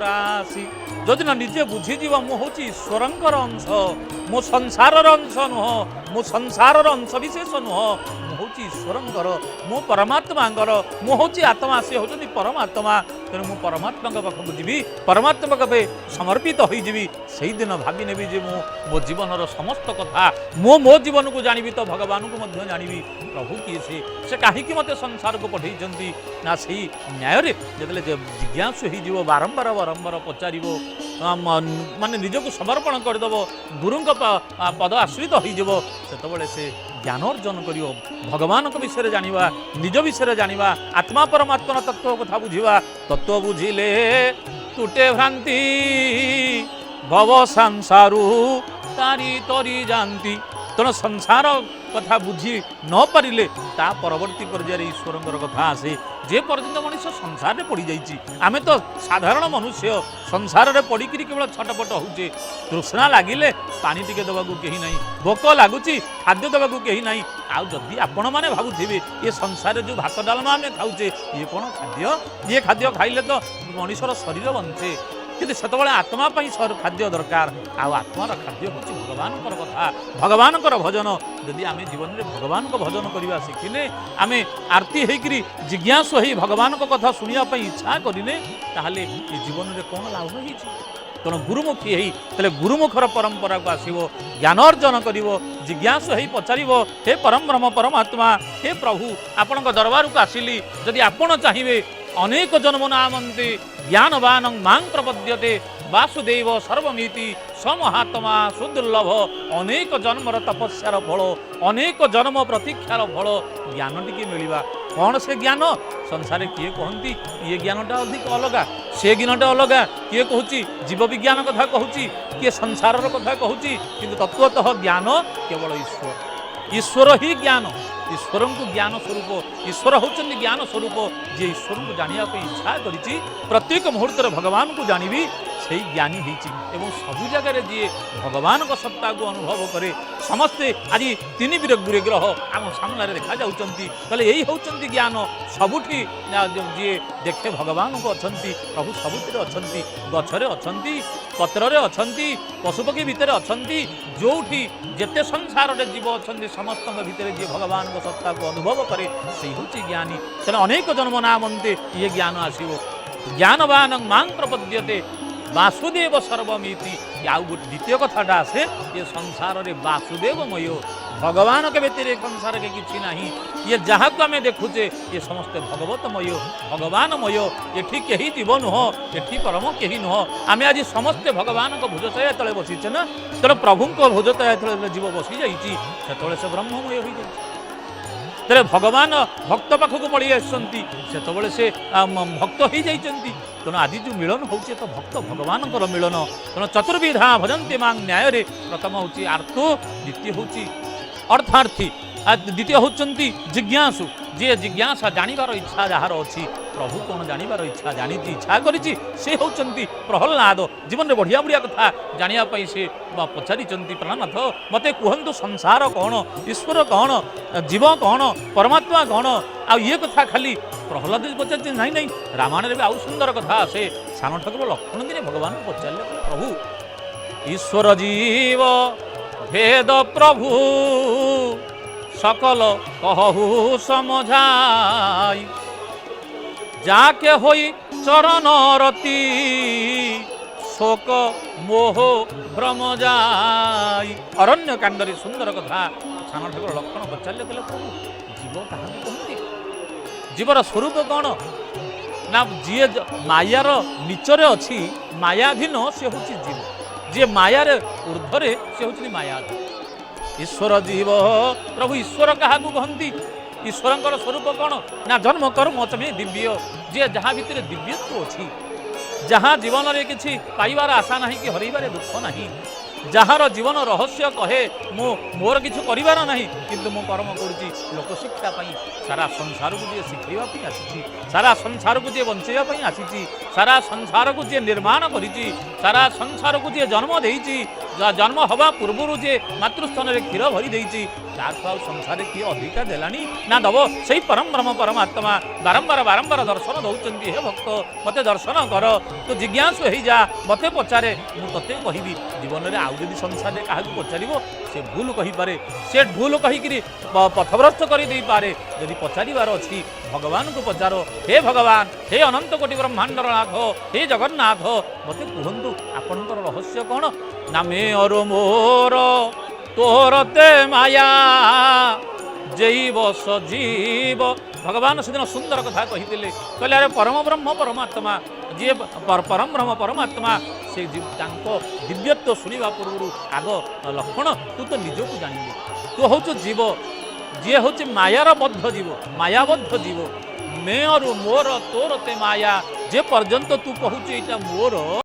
ରାଶି ଯଦି ନା ନିଜେ ବୁଝିଯିବ ମୁଁ ହେଉଛି ଈଶ୍ୱରଙ୍କର ଅଂଶ, ମୁଁ ସଂସାରର ଅଂଶ ନୁହଁ, ମୁଁ ସଂସାରର ଅଂଶ ବିଶେଷ ନୁହଁ, ମୁଁ ହେଉଛି ଈଶ୍ୱରଙ୍କର, ମୁଁ ପରମାତ୍ମାଙ୍କର, ମୁଁ ହେଉଛି ଆତ୍ମା, ସେ ହେଉଛନ୍ତି ପରମାତ୍ମା। ତେଣୁ ମୁଁ ପରମାତ୍ମାଙ୍କ ପାଖକୁ ଯିବି, ପରମାତ୍ମା କେବେ ସମର୍ପିତ ହୋଇଯିବି, ସେଇଦିନ ଭାବି ନେବି ଯେ ମୁଁ ମୋ ଜୀବନର ସମସ୍ତ କଥା, ମୁଁ ମୋ ଜୀବନକୁ ଜାଣିବି ତ ଭଗବାନଙ୍କୁ ମଧ୍ୟ ଜାଣିବି। ପ୍ରଭୁ କିଏ ସେ କାହିଁକି ମୋତେ ସଂସାରକୁ ପଠାଇଛନ୍ତି ନା ସେଇ ନ୍ୟାୟରେ ଯେତେବେଳେ ଜିଜ୍ଞାସୁ ହେଇଯିବ, ବାରମ୍ବାର ବାରମ୍ବାର ପଚାରିବ, ମାନେ ନିଜକୁ ସମର୍ପଣ କରିଦେବ, ଗୁରୁଙ୍କ ପଦ ଆଶ୍ରିତ ହୋଇଯିବ, ସେତେବେଳେ ସେ ଜ୍ଞାନ ଅର୍ଜନ କରିବ। ଭଗବାନଙ୍କ ବିଷୟରେ ଜାଣିବା, ନିଜ ବିଷୟରେ ଜାଣିବା, ଆତ୍ମା ପରମାତ୍ମାର ତତ୍ତ୍ୱ କଥା ବୁଝିବା। ତତ୍ତ୍ୱ ବୁଝିଲେ ତୁଟେ ଭ୍ରାନ୍ତି, ଭବ ସଂସାରୁ ତାରି ତରି ଯାଆନ୍ତି। ତେଣୁ ସଂସାର କଥା ବୁଝି ନ ପାରିଲେ ତା ପରବର୍ତ୍ତୀ ପର୍ଯ୍ୟାୟରେ ଈଶ୍ୱରଙ୍କର କଥା ଆସେ। ଯେ ପର୍ଯ୍ୟନ୍ତ ମଣିଷ ସଂସାରରେ ପଡ଼ିଯାଇଛି, ଆମେ ତ ସାଧାରଣ ମନୁଷ୍ୟ, ସଂସାରରେ ପଡ଼ିକିରି କେବଳ ଛଟପଟ ହେଉଛେ। ତୃଷ୍ଣା ଲାଗିଲେ ପାଣି ଟିକେ ଦେବାକୁ କେହି ନାହିଁ, ଭୋକ ଲାଗୁଛି ଖାଦ୍ୟ ଦେବାକୁ କେହି ନାହିଁ। ଆଉ ଯଦି ଆପଣମାନେ ଭାବୁଥିବେ ଏ ସଂସାରରେ ଯେଉଁ ଭାତ ଡାଲମା ଆମେ ଖାଉଛେ ଇଏ କ'ଣ ଖାଦ୍ୟ, ଇଏ ଖାଦ୍ୟ ଖାଇଲେ ତ ମଣିଷର ଶରୀର ବଞ୍ଚେ, କିନ୍ତୁ ସେତେବେଳେ ଆତ୍ମା ପାଇଁ ଖାଦ୍ୟ ଦରକାର। ଆଉ ଆତ୍ମାର ଖାଦ୍ୟ ହେଉଛି ଭଗବାନଙ୍କର କଥା, ଭଗବାନଙ୍କର ଭଜନ। ଯଦି ଆମେ ଜୀବନରେ ଭଗବାନଙ୍କ ଭଜନ କରିବା ଶିଖିଲେ, ଆମେ ଆରତି ହେଇକରି ଜିଜ୍ଞାସୁ ହେଇ ଭଗବାନଙ୍କ କଥା ଶୁଣିବା ପାଇଁ ଇଚ୍ଛା କରିଲେ, ତାହେଲେ ଏ ଜୀବନରେ କ'ଣ ଲାଭ ହେଇଛି? ତେଣୁ ଗୁରୁମୁଖୀ ହେଇ ତାହେଲେ ଗୁରୁମୁଖର ପରମ୍ପରାକୁ ଆସିବ, ଜ୍ଞାନ ଅର୍ଜନ କରିବ, ଜିଜ୍ଞାସୁ ହେଇ ପଚାରିବ, ହେ ପରମ ବ୍ରହ୍ମ ପରମାତ୍ମା, ହେ ପ୍ରଭୁ ଆପଣଙ୍କ ଦରବାରକୁ ଆସିଲି, ଯଦି ଆପଣ ଚାହିଁବେ ଅନେକ ଜନ୍ମ ନାମନ୍ତେ ଜ୍ଞାନବାନ ମାଂ ପ୍ରପଦ୍ୟତେ ବାସୁଦେବ ସର୍ବମିତି ସମହାତ୍ମା ସୁଦୁର୍ଲଭ। ଅନେକ ଜନ୍ମର ତପସ୍ୟାର ଫଳ, ଅନେକ ଜନ୍ମ ପ୍ରତୀକ୍ଷାର ଫଳ ଜ୍ଞାନ ଟିକେ ମିଳିବା। କ'ଣ ସେ ଜ୍ଞାନ? ସଂସାରରେ କିଏ କହନ୍ତି ଇଏ ଜ୍ଞାନଟା ଅଧିକ ଅଲଗା, ସେ ଜ୍ଞାନଟା ଅଲଗା, କିଏ କହୁଛି ଜୀବ ବିଜ୍ଞାନ କଥା କହୁଛି, କିଏ ସଂସାରର କଥା କହୁଛି, କିନ୍ତୁ ତତ୍ତ୍ୱତଃ ଜ୍ଞାନ କେବଳ ଈଶ୍ୱର। ଈଶ୍ୱର ହିଁ ଜ୍ଞାନ, ଈଶ୍ୱରଙ୍କୁ ଜ୍ଞାନ ସ୍ୱରୂପ, ଈଶ୍ୱର ହେଉଛନ୍ତି ଜ୍ଞାନ ସ୍ୱରୂପ। ଯିଏ ଈଶ୍ୱରଙ୍କୁ ଜାଣିବା ପାଇଁ ଇଚ୍ଛା କରିଛି, ପ୍ରତ୍ୟେକ ମୁହୂର୍ତ୍ତରେ ଭଗବାନଙ୍କୁ ଜାଣିବି, ସେଇ ଜ୍ଞାନୀ ହେଇଛି। ଏବଂ ସବୁ ଜାଗାରେ ଯିଏ ଭଗବାନଙ୍କ ସତ୍ତାକୁ ଅନୁଭବ କରେ, ସମସ୍ତେ ଆଜି ତିନି ବିଗ୍ରହ ଆମ ସାମ୍ନାରେ ଦେଖାଯାଉଛନ୍ତି, ତାହେଲେ ଏଇ ହେଉଛନ୍ତି ଜ୍ଞାନ। ସବୁଠି ଯିଏ ଦେଖେ ଭଗବାନଙ୍କୁ ଅଛନ୍ତି, ପ୍ରଭୁ ସବୁଥିରେ ଅଛନ୍ତି, ଗଛରେ ଅଛନ୍ତି, ପତ୍ରରେ ଅଛନ୍ତି, ପଶୁପକ୍ଷୀ ଭିତରେ ଅଛନ୍ତି, ଯେଉଁଠି ଯେତେ ସଂସାରରେ ଜୀବ ଅଛନ୍ତି ସମସ୍ତଙ୍କ ଭିତରେ ଯିଏ ଭଗବାନଙ୍କ ସତ୍ତାକୁ ଅନୁଭବ କରେ ସେଇ ହେଉଛି ଜ୍ଞାନୀ। ତେଣୁ ଅନେକ ଜନ୍ମ ନାମନ୍ତେ ଇଏ ଜ୍ଞାନ ଆସିବ। ଜ୍ଞାନବାନ ମାଂ ପ୍ରପଦ୍ୟତେ ବାସୁଦେବ ସର୍ବମିତି। ଆଉ ଗୋଟେ ଦ୍ୱିତୀୟ କଥାଟା ଆସେ, ଏ ସଂସାରରେ ବାସୁଦେବମୟ, ଭଗବାନଙ୍କ ବ୍ୟତୀତରେ ସଂସାରରେ କିଛି ନାହିଁ। ଇଏ ଯାହାକୁ ଆମେ ଦେଖୁଛେ ଏ ସମସ୍ତେ ଭଗବତମୟ, ଭଗବାନମୟ। ଏଠି କେହି ଜୀବ ନୁହଁ, ଏଠି ପରମ କେହି ନୁହଁ। ଆମେ ଆଜି ସମସ୍ତେ ଭଗବାନଙ୍କ ଭୁଜଛାୟା ତଳେ ବସିଛେ ନା, ତେଣୁ ପ୍ରଭୁଙ୍କ ଭୁଜଛାୟା ତଳେ ଜୀବ ବସିଯାଇଛି, ସେତେବେଳେ ସେ ବ୍ରହ୍ମମୟ ହୋଇଯାଇଛି। ତେବେ ଭଗବାନ ଭକ୍ତ ପାଖକୁ ପଳେଇ ଆସିଛନ୍ତି, ସେତେବେଳେ ସେ ଭକ୍ତ ହେଇଯାଇଛନ୍ତି। ତେଣୁ ଆଜି ଯେଉଁ ମିଳନ ହେଉଛି ତ ଭକ୍ତ ଭଗବାନଙ୍କର ମିଳନ। ତେଣୁ ଚତୁର୍ବିଧା ଭଜନ୍ତି ମାଂ ନ୍ୟାୟରେ ପ୍ରଥମ ହେଉଛି ଆର୍ତ୍ତୁ, ଦ୍ୱିତୀୟ ହେଉଛି ଅର୍ଥାର୍ଥୀ, ଦ୍ୱିତୀୟ ହେଉଛନ୍ତି ଜିଜ୍ଞାସୁ। ଯିଏ ଜିଜ୍ଞାସା ଜାଣିବାର ଇଚ୍ଛା ଯାହାର ଅଛି, ପ୍ରଭୁ କ'ଣ ଜାଣିବାର ଇଚ୍ଛା ଜାଣିଛି, ଇଚ୍ଛା କରିଛି, ସେ ହେଉଛନ୍ତି ପ୍ରହଲ୍ଲାଦ। ଜୀବନରେ ବଢ଼ିଆ ବଢ଼ିଆ କଥା ଜାଣିବା ପାଇଁ ସେ ପଚାରିଛନ୍ତି, ପ୍ରାଣନାଥ ମୋତେ କୁହନ୍ତୁ ସଂସାର କ'ଣ, ଈଶ୍ୱର କ'ଣ, ଜୀବ କ'ଣ, ପରମାତ୍ମା କ'ଣ? ଆଉ ଇଏ କଥା ଖାଲି ପ୍ରହଲ୍ଲାଦ ପଚାରିଛି ନାହିଁ, ନାହିଁ, ରାମାୟଣରେ ବି ଆଉ ସୁନ୍ଦର କଥା ଆସେ। ସାନ ଠାକୁର ଲକ୍ଷ୍ମଣ ଦିନେ ଭଗବାନଙ୍କୁ ପଚାରିଲେ, ପ୍ରଭୁ ଈଶ୍ୱର ଜୀବ ଭେଦ ପ୍ରଭୁ সকল কহু সমঝাই, যাকে হই চরণ রতি শোক মোহ ভ্রম যাই। অরণ্য কাণ্ডরে সুন্দর কথা সান ঠাকুর লক্ষণ পচারিলে, কলে প্রভু জীব কাহাকে কহନ୍ତି? জীবর স্বরূপ କ'ଣ? না ଯିଏ ମାୟାର ନିଚରେ ଅଛି, ମାୟାଧୀନ, ସେ ହେଉଛି ଜୀବ। ଯିଏ ମାୟାରେ ଊର୍ଦ୍ଧ୍ୱରେ, ସେ ହେଉଛନ୍ତି ମାୟାଧୀନ। ଈଶ୍ୱର ଜୀବ, ପ୍ରଭୁ ଈଶ୍ୱର କାହାକୁ କହନ୍ତି? ଈଶ୍ୱରଙ୍କର ସ୍ୱରୂପ କ'ଣ? ନା ଜନ୍ମ କର୍ମ ତମେ ଦିବ୍ୟ। ଯିଏ ଯାହା ଭିତରେ ଦିବ୍ୟତ୍ୱ ଅଛି, ଯାହା ଜୀବନରେ କିଛି ପାଇବାର ଆଶା ନାହିଁ କି ହରାଇବାରେ ଦୁଃଖ ନାହିଁ, ଯାହାର ଜୀବନ ରହସ୍ୟ କହେ ମୁଁ ମୋର କିଛି କରିବାର ନାହିଁ, କିନ୍ତୁ ମୁଁ କର୍ମ କରୁଛି ଲୋକଶିକ୍ଷା ପାଇଁ, ସାରା ସଂସାରକୁ ଯିଏ ଶିଖାଇବା ପାଇଁ ଆସିଛି, ସାରା ସଂସାରକୁ ଯିଏ ବଞ୍ଚାଇବା ପାଇଁ ଆସିଛି, ସାରା ସଂସାରକୁ ଯିଏ ନିର୍ମାଣ କରିଛି, ସାରା ସଂସାରକୁ ଯିଏ ଜନ୍ମ ଦେଇଛି, ଜନ୍ମ ହେବା ପୂର୍ବରୁ ଯିଏ ମାତୃସ୍ଥାନରେ କ୍ଷୀର ଭରି ଦେଇଛି, ताठू आ संसार किए अधिका देलानी ना दब से परम ब्रह्म परमात्मा बारंबार बारंबार दर्शन दौरान हे भक्त मते दर्शन कर तो जिज्ञासु हो जा मते पचारे मु तते कहबी जीवन में आउ जदि संसार क्या पचार से भूल कहीपे से भूल कहीकि पथभ्रष्ट कर दे पारे जदि पचार अच्छी भगवान को पचार हे भगवान हे अनंत कोटि ब्रह्मांडर नाथ हे जगन्नाथ मते कहतु आपणकर रहस्य कौन ना मे और मोर तोरते माया जैव सजीव भगवान सेदिन सुंदर कथा कही कहले अरे परम ब्रह्म परमात्मा जी परम ब्रह्म परमात्मा से दिव्यत्व शुणा पूर्व आग लक्षण तू तो निजक जानबू तू हूँ जीव जी हूँ मायार बद्ध जीव मायाबद्ध जीव मे और मोर तोर ते माया जे पर्यंत तू कहूँ यहाँ मोर